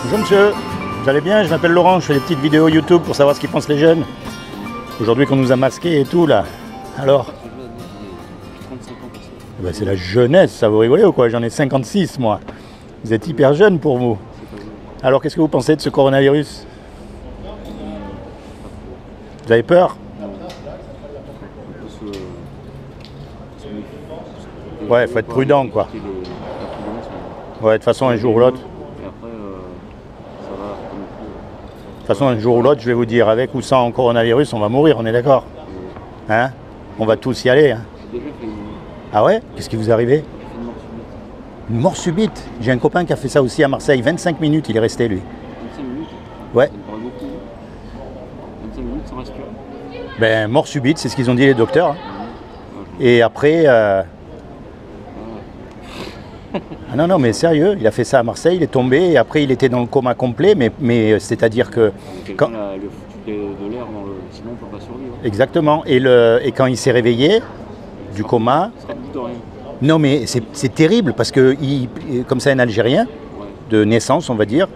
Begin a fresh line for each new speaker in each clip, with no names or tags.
Bonjour monsieur, vous allez bien? Je m'appelle Laurent, je fais des petites vidéos YouTube pour savoir ce qu'ils pensent les jeunes. Aujourd'hui qu'on nous a masqués et tout là. Alors ben, c'est la jeunesse, ça vous rigolez ou quoi? J'en ai 56 moi. Vous êtes hyper jeune pour vous. Alors qu'est-ce que vous pensez de ce coronavirus? Vous avez peur? Ouais, il faut être prudent quoi. Ouais, de toute façon un jour ou l'autre. De toute façon un jour ou l'autre, je vais vous dire, avec ou sans coronavirus, on va mourir, on est d'accord? Hein? On va tous y aller. Hein? Ah ouais? Qu'est-ce qui vous est arrivé? Une mort subite. J'ai un copain qui a fait ça aussi à Marseille. 25 minutes, il est resté lui.
25 minutes?
Ouais.
Ça me paraît beaucoup. 25 minutes sans respirer.
Ben, mort subite, c'est ce qu'ils ont dit les docteurs. Hein. Et après... Ah non, non, mais sérieux, il a fait ça à Marseille, il est tombé, et après il était dans le coma complet, mais c'est-à-dire que...
Quelqu'un lui a foutu de l'air dans le... Sinon on ne peut pas survivre.
Exactement, et quand il s'est réveillé du coma...
Ça sera le bout de rien.
Non mais c'est terrible, parce que, comme c'est un Algérien, de naissance on va dire,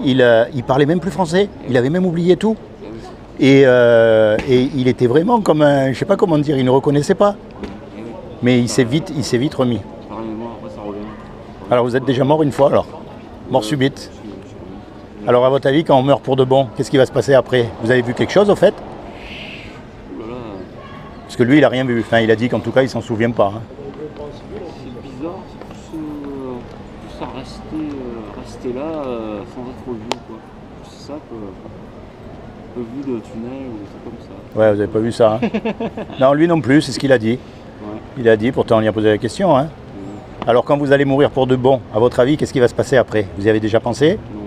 il parlait même plus français, il avait même oublié tout. Et il était vraiment comme un... Je sais pas comment dire, il ne reconnaissait pas. Mais il s'est vite remis. Alors vous êtes déjà mort une fois alors? Mort subite. Alors à votre avis, quand on meurt pour de bon, qu'est-ce qui va se passer après? Vous avez vu quelque chose au fait? Parce que lui il a rien vu, enfin il a dit qu'en tout cas il s'en souvient pas. Hein.
C'est bizarre, c'est plus ça rester là sans être vieux quoi. C'est ça que vu de tunnel ou des trucs comme ça.
Ouais, vous avez pas vu ça. Hein. Non, lui non plus, c'est ce qu'il a dit.
Ouais.
Il a dit, pourtant on lui a posé la question. Hein. Alors quand vous allez mourir pour de bon, à votre avis, qu'est-ce qui va se passer après? Vous y avez déjà pensé?
Non.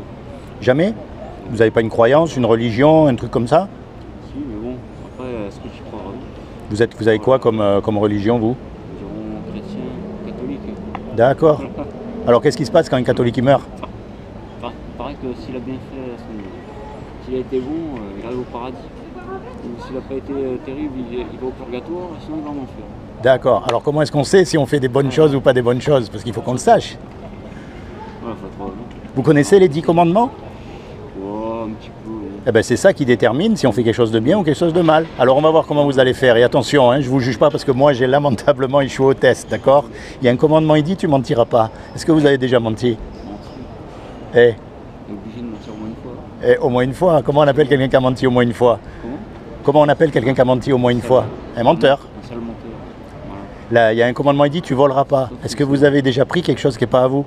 Jamais? Vous n'avez pas une croyance, une religion, un truc comme ça?
Si, mais bon, après, est-ce que tu crois vraiment?
Vous avez quoi comme religion, vous?
Environ chrétien, catholique.
D'accord. Alors qu'est-ce qui se passe quand un catholique il meurt?
Il paraît que s'il a bien fait, s'il a été bon, il arrive au paradis. Ou s'il n'a pas été terrible, il va au purgatoire, sinon il va en enfer.
D'accord. Alors comment est-ce qu'on sait si on fait des bonnes choses ou pas des bonnes choses? Parce qu'il faut qu'on le sache.
Ouais, faut être vraiment.
Vous connaissez les 10 commandements?
Ouais, un petit peu. Ouais.
Eh ben, c'est ça qui détermine si on fait quelque chose de bien ou quelque chose de mal. Alors on va voir comment vous allez faire. Et attention, hein, je ne vous juge pas parce que moi j'ai lamentablement échoué au test, d'accord? Il y a un commandement, il dit tu mentiras pas. Est-ce que vous avez déjà menti?
On est obligé de mentir au moins une fois.
Au moins une fois? Comment on appelle quelqu'un qui a menti au moins une fois? Comment on appelle quelqu'un qui a menti au moins une fois? Un menteur.
Un sale menteur.
Là, il y a un commandement, il dit tu voleras pas. Est-ce que vous avez déjà pris quelque chose qui n'est pas à vous?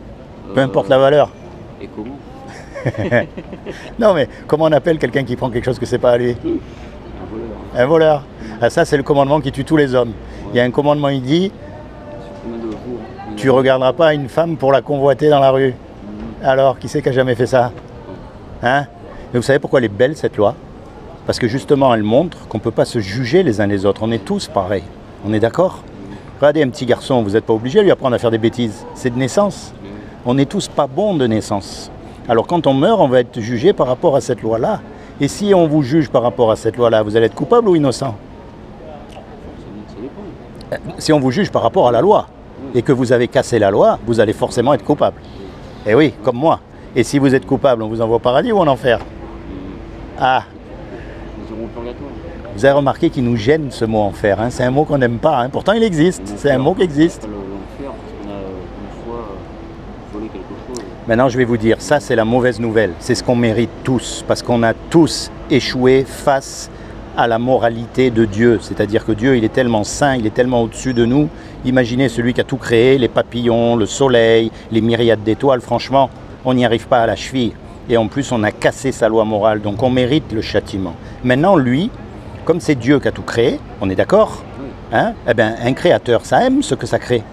Peu importe la valeur.
Et comment?
Non mais comment on appelle quelqu'un qui prend quelque chose que c'est pas à lui?
Un voleur.
Un voleur. Ah, ça c'est le commandement qui tue tous les hommes. Il y a un commandement, il dit tu regarderas pas une femme pour la convoiter dans la rue. Alors, qui c'est qui a jamais fait ça? Hein? Mais vous savez pourquoi elle est belle cette loi? Parce que justement elle montre qu'on ne peut pas se juger les uns les autres. On est tous pareils. On est d'accord? Regardez un petit garçon, vous n'êtes pas obligé de lui apprendre à faire des bêtises. C'est de naissance. On n'est tous pas bons de naissance. Alors quand on meurt, on va être jugé par rapport à cette loi-là. Et si on vous juge par rapport à cette loi-là, vous allez être coupable ou innocent?
Ça dépend.
Si on vous juge par rapport à la loi, et que vous avez cassé la loi, vous allez forcément être coupable. Et oui, comme moi. Et si vous êtes coupable, on vous envoie au paradis ou en enfer? Ah,
Nous irons au purgatoire.
vous avez remarqué qu'il nous gêne ce mot enfer, hein. C'est un mot qu'on n'aime pas, hein. Pourtant il existe, c'est un mot qui existe.
L'enfer, parce qu'on a une fois volé quelque chose.
Maintenant je vais vous dire, ça c'est la mauvaise nouvelle, c'est ce qu'on mérite tous, parce qu'on a tous échoué face à la moralité de Dieu. C'est-à-dire que Dieu il est tellement saint, il est tellement au-dessus de nous. Imaginez celui qui a tout créé, les papillons, le soleil, les myriades d'étoiles, franchement, on n'y arrive pas à la cheville. Et en plus on a cassé sa loi morale, donc on mérite le châtiment. Maintenant lui, comme c'est Dieu qui a tout créé, on est d'accord? Hein? Eh bien, un créateur, ça aime ce que ça crée.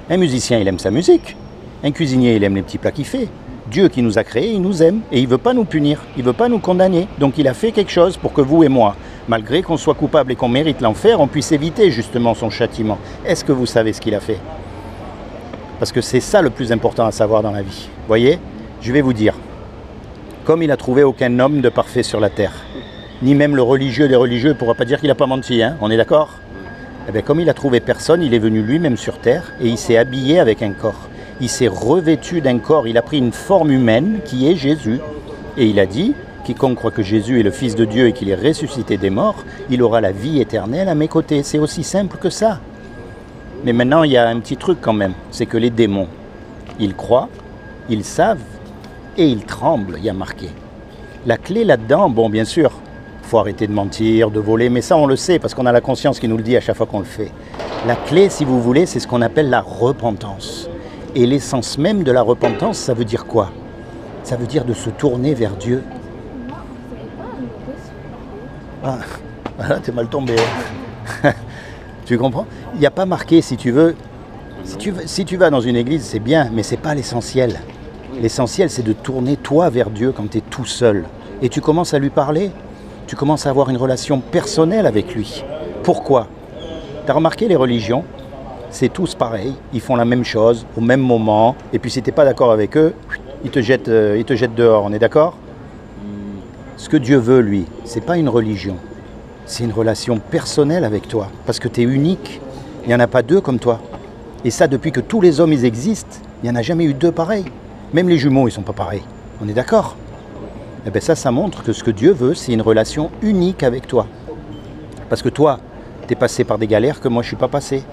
Un musicien, il aime sa musique. Un cuisinier, il aime les petits plats qu'il fait. Dieu qui nous a créés, il nous aime et il ne veut pas nous punir, il ne veut pas nous condamner. Donc il a fait quelque chose pour que vous et moi, malgré qu'on soit coupable et qu'on mérite l'enfer, on puisse éviter justement son châtiment. Est-ce que vous savez ce qu'il a fait? Parce que c'est ça le plus important à savoir dans la vie. Vous voyez? Je vais vous dire. Comme il n'a trouvé aucun homme de parfait sur la terre, ni même le religieux des religieux ne pourra pas dire qu'il n'a pas menti, hein, on est d'accord? Eh bien, comme il a trouvé personne, il est venu lui-même sur terre et il s'est habillé avec un corps. Il s'est revêtu d'un corps, il a pris une forme humaine qui est Jésus. Et il a dit, quiconque croit que Jésus est le Fils de Dieu et qu'il est ressuscité des morts, il aura la vie éternelle à mes côtés. C'est aussi simple que ça. Mais maintenant, il y a un petit truc quand même, c'est que les démons, ils croient, ils savent et ils tremblent, il y a marqué. La clé là-dedans, bon bien sûr, il faut arrêter de mentir, de voler, mais ça on le sait parce qu'on a la conscience qui nous le dit à chaque fois qu'on le fait. La clé, si vous voulez, c'est ce qu'on appelle la repentance. Et l'essence même de la repentance, ça veut dire quoi? Ça veut dire de se tourner vers Dieu. Ah, voilà, t'es mal tombé. Tu comprends? Il n'y a pas marqué, si tu veux, si tu vas dans une église, c'est bien, mais ce n'est pas l'essentiel. L'essentiel, c'est de tourner toi vers Dieu quand tu es tout seul. Et tu commences à lui parler, tu commences à avoir une relation personnelle avec lui. Pourquoi? Tu as remarqué les religions? C'est tous pareil, ils font la même chose, au même moment, et puis si tu n'es pas d'accord avec eux, ils te jettent dehors, on est d'accord? Ce que Dieu veut, lui, ce n'est pas une religion. C'est une relation personnelle avec toi, parce que tu es unique. Il n'y en a pas deux comme toi. Et ça, depuis que tous les hommes ils existent, il n'y en a jamais eu deux pareils. Même les jumeaux, ils ne sont pas pareils. On est d'accord? Eh bien ça montre que ce que Dieu veut, c'est une relation unique avec toi. Parce que toi, tu es passé par des galères que moi, je ne suis pas passé.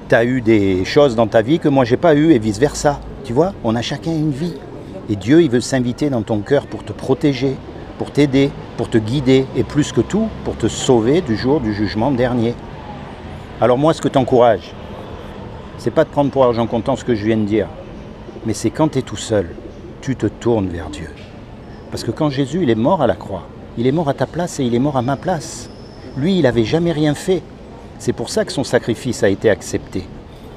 Tu as eu des choses dans ta vie que moi, je n'ai pas eu, et vice-versa. Tu vois, on a chacun une vie. Et Dieu, il veut s'inviter dans ton cœur pour te protéger, pour t'aider, pour te guider, et plus que tout, pour te sauver du jour du jugement dernier. Alors moi, ce que t'encourage, c'est pas de prendre pour argent comptant ce que je viens de dire, mais c'est quand tu es tout seul, tu te tournes vers Dieu. Parce que quand Jésus, il est mort à la croix, il est mort à ta place et il est mort à ma place. Lui, il n'avait jamais rien fait. C'est pour ça que son sacrifice a été accepté.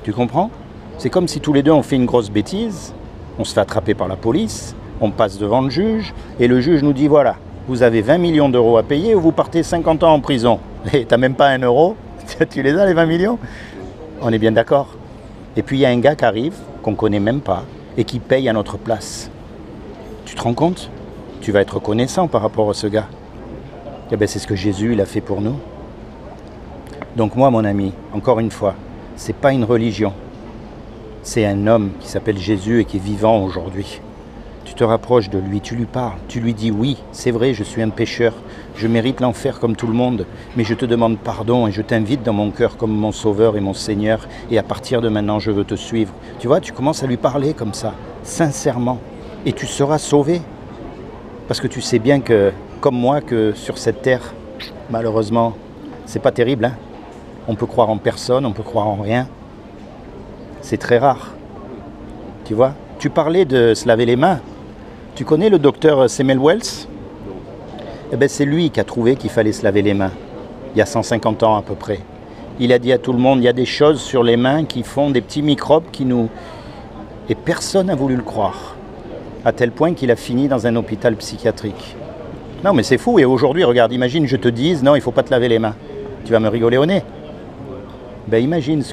Tu comprends? C'est comme si tous les deux on fait une grosse bêtise, on se fait attraper par la police, on passe devant le juge, et le juge nous dit, voilà, vous avez 20 millions d'euros à payer ou vous partez 50 ans en prison. Et tu n'as même pas un euro, tu les as les 20 millions? On est bien d'accord? Et puis il y a un gars qui arrive, qu'on ne connaît même pas, et qui paye à notre place. Tu te rends compte? Tu vas être reconnaissant par rapport à ce gars. Eh bien, c'est ce que Jésus il a fait pour nous. Donc moi, mon ami, encore une fois, ce n'est pas une religion. C'est un homme qui s'appelle Jésus et qui est vivant aujourd'hui. Tu te rapproches de lui, tu lui parles, tu lui dis oui, c'est vrai, je suis un pécheur, je mérite l'enfer comme tout le monde, mais je te demande pardon et je t'invite dans mon cœur comme mon sauveur et mon Seigneur, et à partir de maintenant, je veux te suivre. Tu vois, tu commences à lui parler comme ça, sincèrement, et tu seras sauvé. Parce que tu sais bien que, comme moi, que sur cette terre, malheureusement, c'est pas terrible, hein. On peut croire en personne, on peut croire en rien. C'est très rare. Tu vois, tu parlais de se laver les mains. Tu connais le docteur Samuel Wells? Eh bien, c'est lui qui a trouvé qu'il fallait se laver les mains, il y a 150 ans à peu près. Il a dit à tout le monde, il y a des choses sur les mains qui font des petits microbes qui nous... Et personne n'a voulu le croire, à tel point qu'il a fini dans un hôpital psychiatrique. Non mais c'est fou, et aujourd'hui, regarde, imagine je te dise, non, il ne faut pas te laver les mains. Tu vas me rigoler au nez? Ben imagine si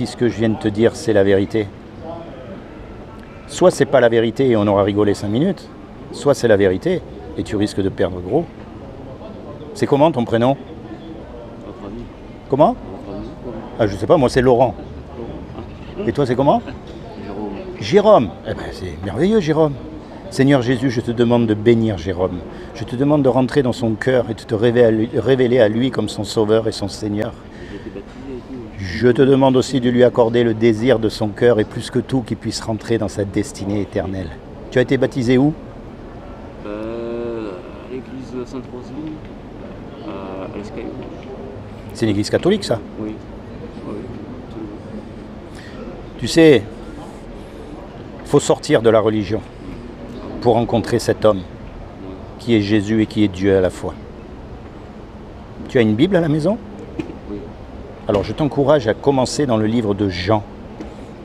ce que je viens de te dire, c'est la vérité. Soit c'est pas la vérité et on aura rigolé 5 minutes, soit c'est la vérité et tu risques de perdre gros. C'est comment ton prénom? Comment? Ah je sais pas, moi c'est Laurent. Et toi c'est comment? Jérôme. Eh ben c'est merveilleux Jérôme. Seigneur Jésus, je te demande de bénir Jérôme. Je te demande de rentrer dans son cœur et de te révéler à lui comme son sauveur et son Seigneur. Je te demande aussi de lui accorder le désir de son cœur et plus que tout qu'il puisse rentrer dans sa destinée éternelle. Tu as été baptisé où?
À l'église Sainte-Roselyne, à l'Escaillon.
C'est une église catholique ça?
Oui.
Tu sais, il faut sortir de la religion pour rencontrer cet homme qui est Jésus et qui est Dieu à la fois. Tu as une Bible à la maison? Alors je t'encourage à commencer dans le livre de Jean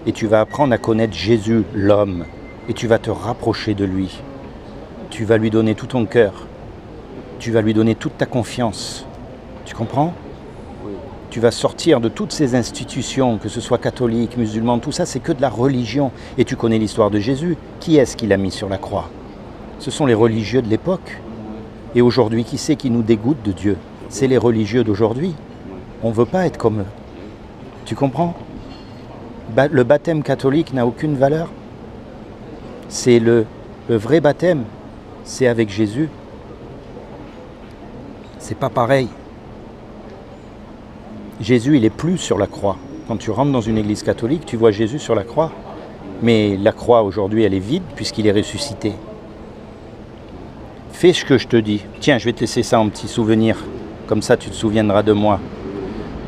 et tu vas apprendre à connaître Jésus, l'homme, et tu vas te rapprocher de lui. Tu vas lui donner tout ton cœur, tu vas lui donner toute ta confiance. Tu comprends?
Oui.
Tu vas sortir de toutes ces institutions, que ce soit catholique, musulman, tout ça c'est que de la religion. Et tu connais l'histoire de Jésus. Qui est-ce qu'il a mis sur la croix? Ce sont les religieux de l'époque. Et aujourd'hui, qui c'est qui nous dégoûte de Dieu? C'est les religieux d'aujourd'hui. On ne veut pas être comme eux. Tu comprends? Le baptême catholique n'a aucune valeur. C'est le vrai baptême, c'est avec Jésus. C'est pas pareil. Jésus, il est plus sur la croix. Quand tu rentres dans une église catholique, tu vois Jésus sur la croix. Mais la croix, aujourd'hui, elle est vide puisqu'il est ressuscité. Fais ce que je te dis. Tiens, je vais te laisser ça en petit souvenir. Comme ça, tu te souviendras de moi.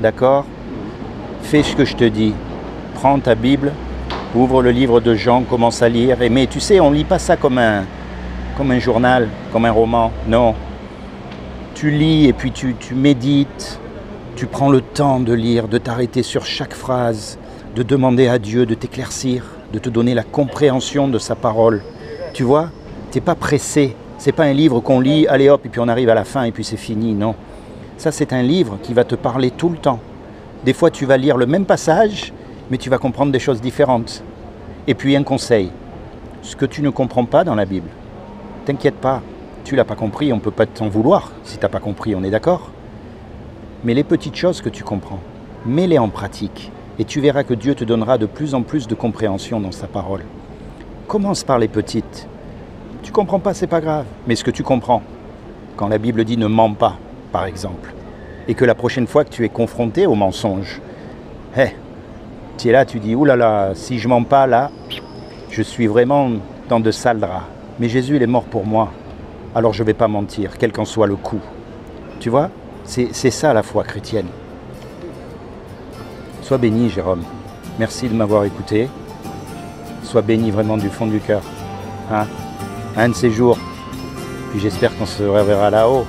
D'accord? Fais ce que je te dis. Prends ta Bible, ouvre le livre de Jean, commence à lire. Mais tu sais, on ne lit pas ça comme un journal, comme un roman. Non. Tu lis et puis tu médites. Tu prends le temps de lire, de t'arrêter sur chaque phrase, de demander à Dieu de t'éclaircir, de te donner la compréhension de sa parole. Tu vois, tu n'es pas pressé. Ce n'est pas un livre qu'on lit, allez hop, et puis on arrive à la fin et puis c'est fini. Non. Ça, c'est un livre qui va te parler tout le temps. Des fois, tu vas lire le même passage, mais tu vas comprendre des choses différentes. Et puis, un conseil. Ce que tu ne comprends pas dans la Bible, t'inquiète pas, tu ne l'as pas compris, on ne peut pas t'en vouloir si tu n'as pas compris, on est d'accord? Mais les petites choses que tu comprends, mets-les en pratique et tu verras que Dieu te donnera de plus en plus de compréhension dans sa parole. Commence par les petites. Tu ne comprends pas, c'est pas grave. Mais ce que tu comprends, quand la Bible dit ne mens pas, par exemple, et que la prochaine fois que tu es confronté au mensonge, tu es là, tu dis, oulala, si je mens pas là, je suis vraiment dans de sales draps. Mais Jésus, il est mort pour moi, alors je ne vais pas mentir, quel qu'en soit le coup. Tu vois? C'est ça la foi chrétienne. Sois béni, Jérôme. Merci de m'avoir écouté. Sois béni vraiment du fond du cœur. Hein? Un de ces jours. Puis j'espère qu'on se reverra là-haut.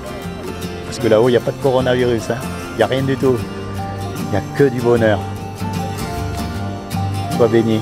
Parce que là-haut, il n'y a pas de coronavirus. Hein? Il n'y a rien du tout. Il n'y a que du bonheur. Sois béni.